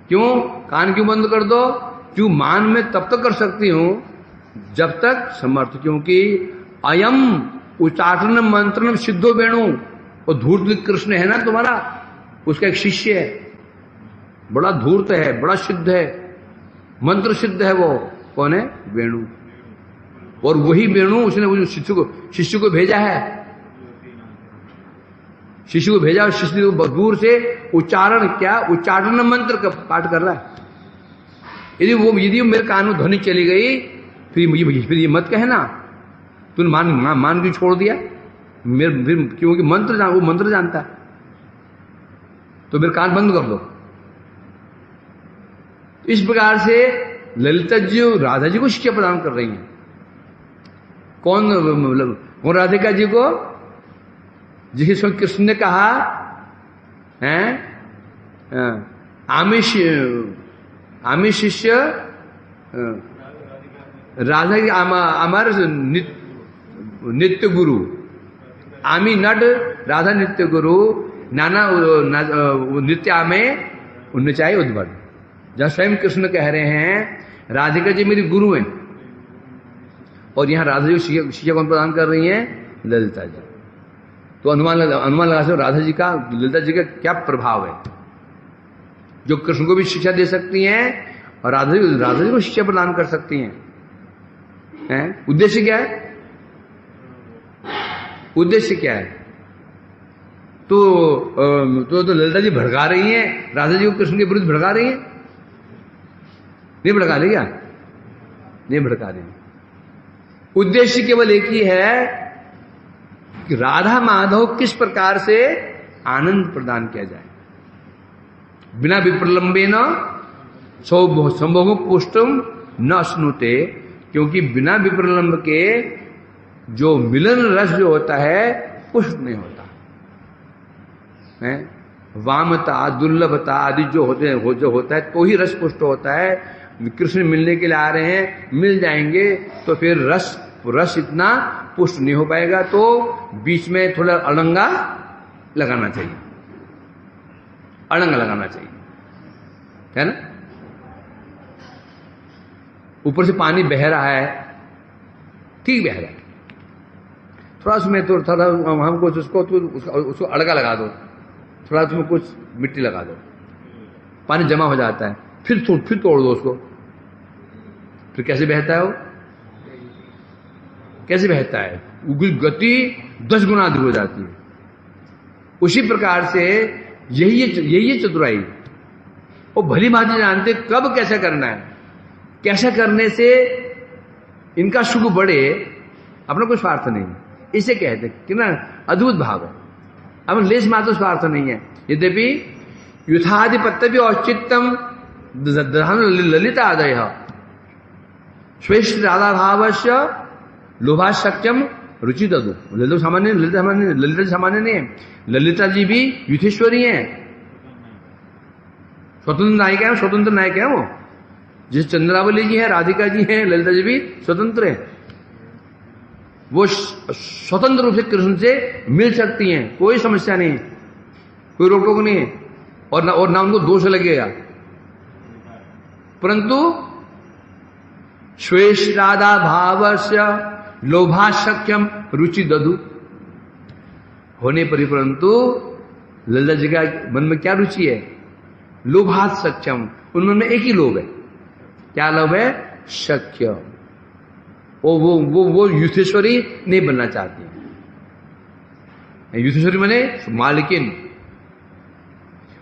क्यों कान क्यों बंद कर दो? क्यों मान में तब तक कर सकती हूं जब तक समर्थ, क्योंकि अयम उच्चाटन मंत्र सिद्धो वेणु, और धूर्त कृष्ण है ना तुम्हारा, उसका एक शिष्य है, बड़ा धूर्त है, बड़ा सिद्ध है, मंत्र सिद्ध है। वो कौन है? वेणु। और वही वेणु उसने वो शिष्य को भेजा है, शिष्य को भेजा, और शिष्य को दूर से उच्चारण क्या, उच्चारण मंत्र का पाठ कर रहा है। यदि मेरे कान में ध्वनि चली गई फिर ये मत कहना तूने मान क्यों छोड़ दिया, फिर क्योंकि वो मंत्र जानता है, तो मेरे कान बंद कर दो। इस प्रकार से ललिता जी राधा जी को शिक्षा प्रदान कर रही हैं। कौन? मतलब राधिका जी को, जिसे कृष्ण ने कहा है आमी शिष्य राधा की अमर नित्य गुरु, आमी नट राधा नित्य गुरु, नाना नित्य आमे उन्नचाई उद्भट। जहां स्वयं कृष्ण कह रहे हैं राधिका जी मेरी गुरु हैं, और यहां राधा जी शिक्षा कौन प्रदान कर रही हैं? ललिता जी। तो अनुमान लगा सकते राधा जी का, ललिता जी का क्या प्रभाव है, जो कृष्ण को भी शिक्षा दे सकती हैं और राधा जी को शिक्षा प्रदान कर सकती हैं। उद्देश्य क्या है? उद्देश्य क्या है? तो ललिता जी भड़का रही हैं राधा जी को, कृष्ण के विरुद्ध भड़का रही हैं। नहीं भड़का रही क्या? नहीं भड़का रही। उद्देश्य केवल एक ही है कि राधा माधव किस प्रकार से आनंद प्रदान किया जाए, बिना विप्रलंबे न संभोग पुष्टम न अश्नुते, क्योंकि बिना विप्रलंब के जो मिलन रस जो होता है पुष्ट नहीं होता है। वामता दुर्लभता आदि जो होता है तो ही रस पुष्ट होता है। कृष्ण मिलने के लिए आ रहे हैं, मिल जाएंगे तो फिर रस इतना पुष्ट नहीं हो पाएगा, तो बीच में थोड़ा अड़ंगा लगाना चाहिए, अड़ंगा लगाना चाहिए, है ना। ऊपर से पानी बह रहा है, ठीक बह रहा है, थोड़ा उसमें तो थोड़ा हमको उसको अड़गा लगा दो, थोड़ा उसमें कुछ मिट्टी लगा दो, पानी जमा हो जाता है, फिर तोड़ दो उसको, फिर कैसे बहता है वो? कैसे बहता है? गति 10 गुना अधिक हो जाती है। उसी प्रकार से यही चतुराई, वो भली भांति जानते कब कैसा करना है, कैसा करने से इनका सुख बढ़े, अपना कोई स्वार्थ नहीं, इसे कहते कि ना अद्भुत भाव है। अब लेस मात्र स्वार्थ नहीं है। यद्यपि युथाधिपत्य औचित्यम ललिता आदय श्रेष्ठ राधा भावस्य लोभाशक्यम रुचि ददु। ललिता सामान्य नहीं है, ललिता जी भी युथेश्वरी हैं, स्वतंत्र नायिका है, स्वतंत्र नायक है वो। जिस चंद्रावली जी है, राधिका जी हैं, ललिता जी भी स्वतंत्र है, वो स्वतंत्र रूप से कृष्ण से मिल सकती हैं, कोई समस्या नहीं, कोई रोक टोक नहीं है, और ना उनको दोष लगेगा। परंतु श्वेश राधा भावस्य लोभा सख्यम रुचि दधु, होने पर परंतु ललिता जी का मन में क्या रुचि है? लोभा सख्यम, उनमें में एक ही लोभ है। क्या लोभ है? सख्य। वो युद्धेश्वरी नहीं बनना चाहती। युद्धेश्वरी माने मालकिन,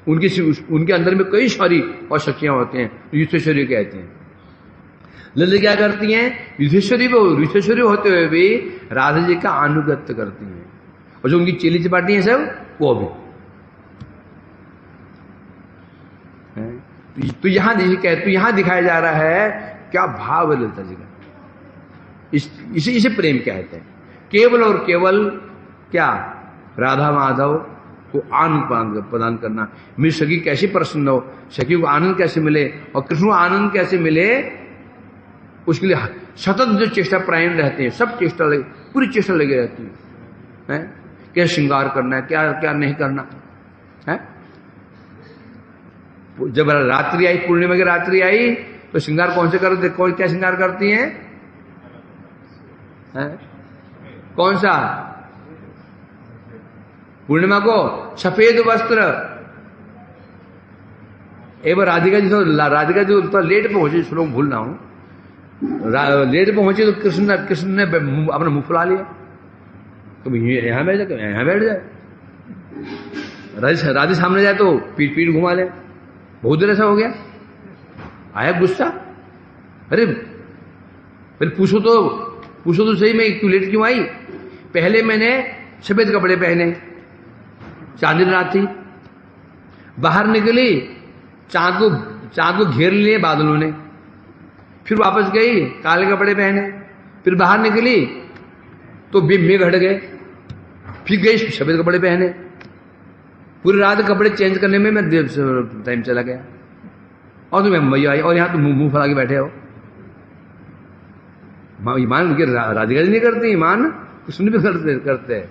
उनके अंदर में कई सारी और शक्तियां होती हैं, युद्धेश्वरी कहते हैं। ललिता क्या करती हैं? युद्धेश्वरी होते हुए भी राधा जी का अनुगत्य करती हैं, और जो उनकी चेली चपाटी है सब वो भी। तो यहां दिखाया जा रहा है क्या भाव है ललिता जी का। इसे प्रेम कहते हैं। केवल और केवल क्या? राधा माधव को आनंद प्रदान करना। मेरी सखी कैसे प्रसन्न हो, सखी को आनंद कैसे मिले, और कृष्ण को आनंद कैसे मिले, उसके लिए सतत जो चेष्टा प्रायण रहते हैं, सब चेष्टा लगे, पूरी चेष्टा लगी रहती है। क्या श्रृंगार करना है, क्या क्या नहीं करना है। जब रात्रि आई, पूर्णिमा की रात्रि आई, तो श्रृंगार कौन से करते? कौन क्या श्रृंगार करती हैं? कौन सा? पूर्णिमा को सफेद वस्त्र। एक बार राधिका जी तो लेट पहुंची, श्लोक भूल रहा हूं, लेट पहुंची तो कृष्ण ने अपना मुंह फुला लिया, तो यहां बैठ जाए, यहां बैठ जाए। राधे सामने जाए तो पीठ घुमा ले। बहुत देर ऐसा हो गया, आया गुस्सा। अरे फिर पूछो तो सही, मैं क्यों लेट क्यों आई? पहले मैंने सफेद कपड़े पहने, चांदनी रात थी, बाहर निकली, चांद को घेर लिए बादलों ने, फिर वापस गई, काले कपड़े पहने, फिर बाहर निकली तो मेघ हट गए, फिर गई सफेद कपड़े पहने। पूरी रात कपड़े चेंज करने में मैं टाइम चला गया, और तुम्हें भैया आई, और यहां तुम मुंह फैला के बैठे हो। ईमान राधिका जी नहीं करती, ईमान कृष्ण भी करते हैं।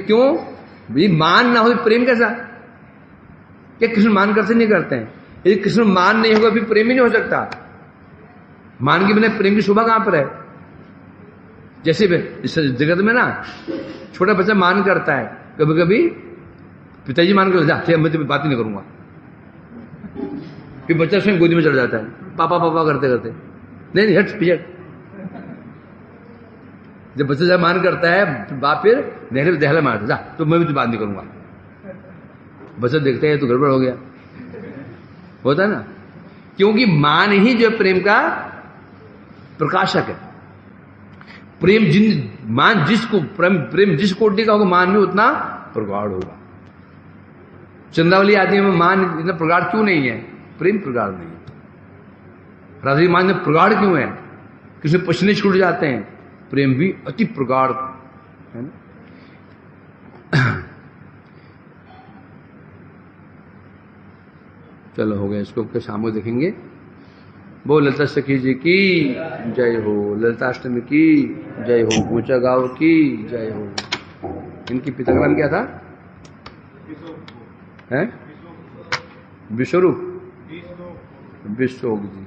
क्यों? ये मान ना हो प्रेम कैसा? क्या कृष्ण मान करते नहीं करते हैं? यदि कृष्ण मान नहीं होगा फिर प्रेम ही नहीं हो सकता। मान के बिना प्रेम की शोभा कहां पर है? जैसे इस जगत में ना छोटा बच्चा मान करता है, कभी कभी पिताजी मान कर जाते हैं, मैं तो बात ही नहीं करूंगा, फिर बच्चा स्वयं गोदी में चढ़ जाता है, पापा पापा करते करते, नहीं हट पिछड़। जब बच्चा जब मान करता है, बाप फिर दहला मारता, जा तो मैं भी तो बात नहीं करूंगा। बच्चा देखते हैं तो गड़बड़ हो गया, होता है ना, क्योंकि मान ही जो प्रेम का प्रकाशक है। प्रेम प्रेम जिस कोटि का होगा, मान भी उतना प्रगाढ़ होगा। चंद्रावली आदमी में मान इतना प्रगाढ़ क्यों नहीं है? प्रेम प्रगाढ़ नहीं है। राधा मान में प्रगाढ़ क्यों है? किसी पसीने छूट जाते हैं, प्रेम भी अति प्रगाढ़ है ना। चलो हो गया, इसको के शाम को देखेंगे। बोल ललिता सखी जी की जय हो, ललिताष्टमी की जय हो, ऊंचा गांव की जय हो। इनकी पिता का नाम क्या था? है विश्वरूप, विश्वरूप जी।